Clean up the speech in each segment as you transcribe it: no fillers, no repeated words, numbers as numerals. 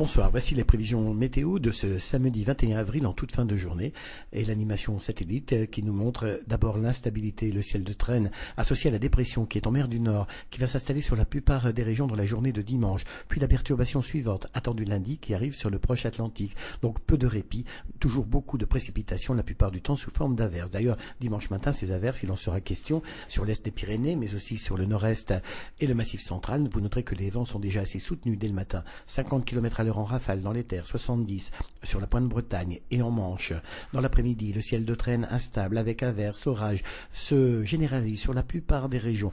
Bonsoir, voici les prévisions météo de ce samedi 21 avril en toute fin de journée et l'animation satellite qui nous montre d'abord l'instabilité, le ciel de traîne associé à la dépression qui est en mer du Nord, qui va s'installer sur la plupart des régions dans la journée de dimanche, puis la perturbation suivante attendue lundi qui arrive sur le proche Atlantique. Donc peu de répit, toujours beaucoup de précipitations la plupart du temps sous forme d'averses. D'ailleurs, dimanche matin, ces averses, il en sera question sur l'est des Pyrénées, mais aussi sur le nord-est et le massif central. Vous noterez que les vents sont déjà assez soutenus dès le matin, 50 km à l'heure en rafale dans les terres, 70 sur la pointe Bretagne et en Manche. Dans l'après-midi, le ciel de traîne instable avec averses, orages se généralise sur la plupart des régions.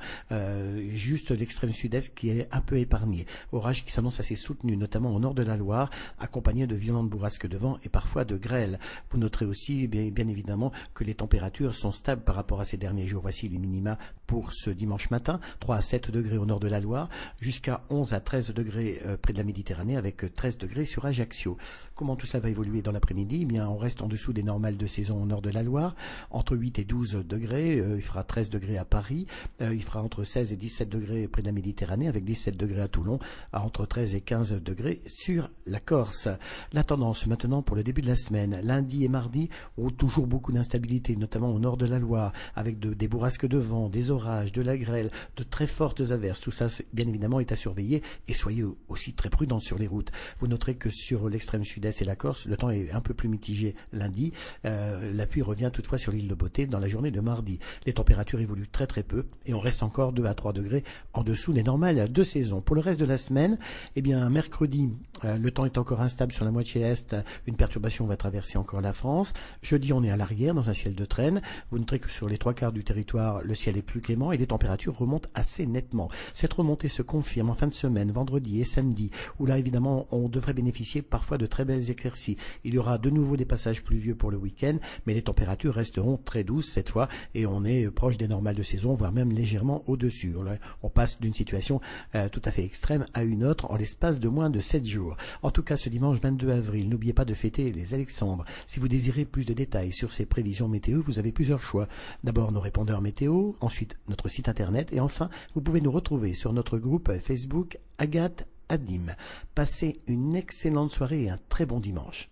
Juste l'extrême sud-est qui est un peu épargné. Orages qui s'annoncent assez soutenus, notamment au nord de la Loire, accompagnés de violentes bourrasques de vent et parfois de grêle. Vous noterez aussi, bien évidemment, que les températures sont stables par rapport à ces derniers jours. Voici les minima pour ce dimanche matin, 3 à 7 degrés au nord de la Loire, jusqu'à 11 à 13 degrés près de la Méditerranée, avec 13 degrés sur Ajaccio. Comment tout cela va évoluer dans l'après-midi? Eh bien, on reste en dessous des normales de saison au nord de la Loire, entre 8 et 12 degrés, il fera 13 degrés à Paris, il fera entre 16 et 17 degrés près de la Méditerranée, avec 17 degrés à Toulon, entre 13 et 15 degrés sur la Corse. La tendance maintenant pour le début de la semaine, lundi et mardi, toujours beaucoup d'instabilité, notamment au nord de la Loire, avec des bourrasques de vent, des orages, de la grêle, de très fortes averses. Tout ça, bien évidemment, est à surveiller et soyez aussi très prudents sur les routes. Vous noterez que sur l'extrême sud-est et la Corse, le temps est un peu plus mitigé lundi. La pluie revient toutefois sur l'île de Beauté dans la journée de mardi. Les températures évoluent très très peu et on reste encore 2 à 3 degrés en dessous des normales de saison. Pour le reste de la semaine, eh bien, mercredi, le temps est encore instable sur la moitié est. Une perturbation va traverser encore la France. Jeudi, on est à l'arrière dans un ciel de traîne. Vous noterez que sur les 3/4 du territoire, le ciel est plus clément et les températures remontent assez nettement. Cette remontée se confirme en fin de semaine, vendredi et samedi, où là, évidemment, on devrait bénéficier parfois de très belles éclaircies. Il y aura de nouveau des passages pluvieux pour le week-end, mais les températures resteront très douces cette fois et on est proche des normales de saison, voire même légèrement au-dessus. On passe d'une situation tout à fait extrême à une autre en l'espace de moins de 7 jours. En tout cas, ce dimanche 22 avril, n'oubliez pas de fêter les Alexandres. Si vous désirez plus de détails sur ces prévisions météo, vous avez plusieurs choix. D'abord nos répondeurs météo, ensuite notre site internet et enfin, vous pouvez nous retrouver sur notre groupe Facebook Agathe Adim. Passez une excellente soirée et un très bon dimanche.